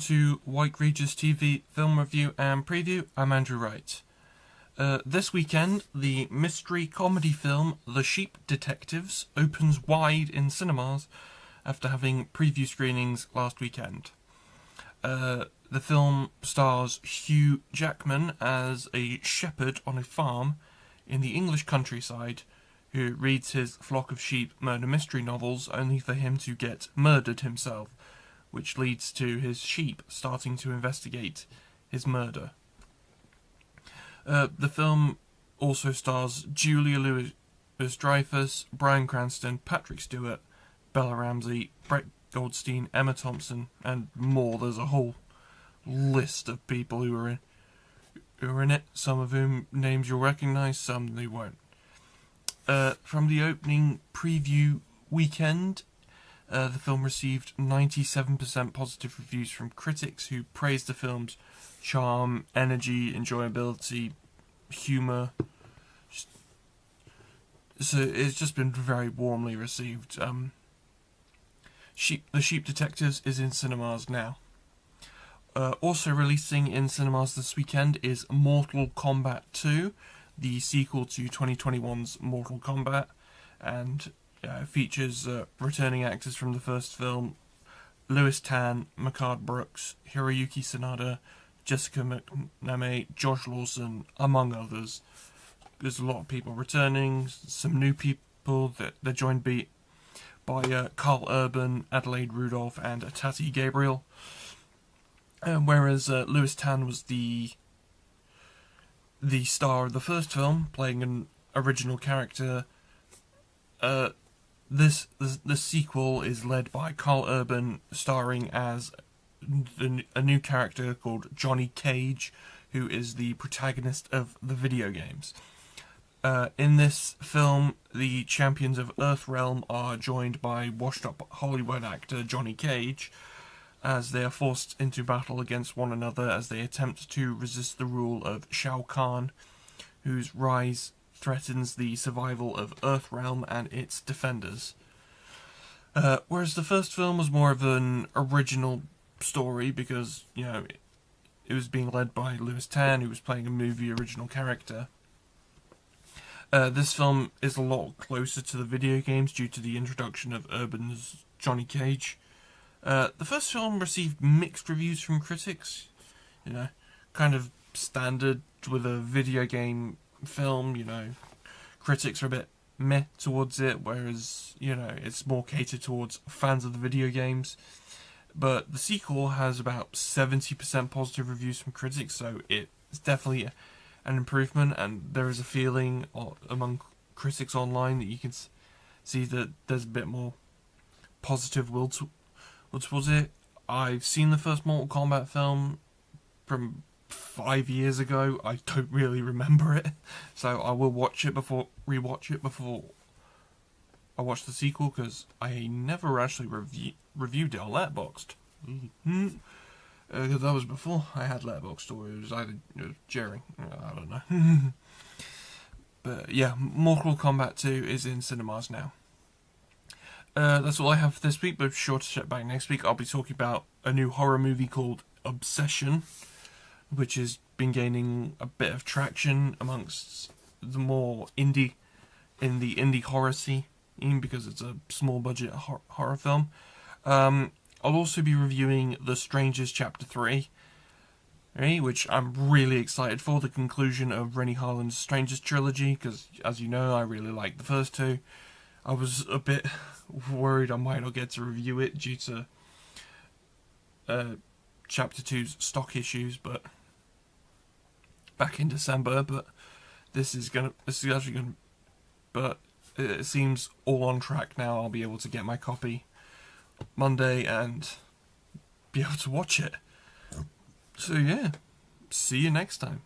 to White Regis TV Film Review and Preview. I'm Andrew Wright. This weekend, the mystery comedy film The Sheep Detectives opens wide in cinemas after having preview screenings last weekend. The film stars Hugh Jackman as a shepherd on a farm in the English countryside who reads his flock of sheep murder mystery novels only for him to get murdered himself, which leads to his sheep starting to investigate his murder. The film also stars Julia Louis-Dreyfus, Bryan Cranston, Patrick Stewart, Bella Ramsey, Brett Goldstein, Emma Thompson, and more. There's a whole list of people who are in it, some of whom names you'll recognise, some you won't. From the opening preview weekend, the film received 97% positive reviews from critics who praised the film's charm, energy, enjoyability, humour. So it's just been very warmly received. The Sheep Detectives is in cinemas now. Also releasing in cinemas this weekend is Mortal Kombat 2, the sequel to 2021's Mortal Kombat, and features returning actors from the first film: Louis Tan, Mehcad Brooks, Hiroyuki Sanada, Jessica McNamee, Josh Lawson, among others. There's a lot of people returning, some new people that they're joined by Carl Urban, Adelaide Rudolph, and Tati Gabriel. Whereas Louis Tan was the star of the first film, playing an original character. The sequel is led by Carl Urban, starring as a new character called Johnny Cage, who is the protagonist of the video games. In this film, the champions of Earthrealm are joined by washed-up Hollywood actor Johnny Cage, as they are forced into battle against one another as they attempt to resist the rule of Shao Kahn, whose rise threatens the survival of Earthrealm and its defenders. Whereas the first film was more of an original story because, it was being led by Louis Tan, who was playing a movie original character. This film is a lot closer to the video games due to the introduction of Urban's Johnny Cage. The first film received mixed reviews from critics, kind of standard with a video game film, critics are a bit meh towards it, whereas, it's more catered towards fans of the video games. But the sequel has about 70% positive reviews from critics, so it's definitely an improvement, and there is a feeling among critics online that you can see that there's a bit more positive will towards it. I've seen the first Mortal Kombat film from 5 years ago. I don't really remember it, so I will rewatch it before I watch the sequel, because I never actually reviewed it on Letterboxd. That was before I had Letterboxd, or it was Jerry. I don't know. But yeah, Mortal Kombat 2 is in cinemas now. That's all I have for this week, but be sure to check back next week. I'll be talking about a new horror movie called Obsession, which has been gaining a bit of traction amongst the more indie horror scene, because it's a small budget horror film. I'll also be reviewing The Strangers Chapter 3, which I'm really excited for, the conclusion of Rennie Harlin's Strangers trilogy, because, as you know, I really like the first two. I was a bit worried I might not get to review it due to Chapter 2's stock issues, but back in December, but but it seems all on track now. I'll be able to get my copy Monday and be able to watch it. So yeah, see you next time.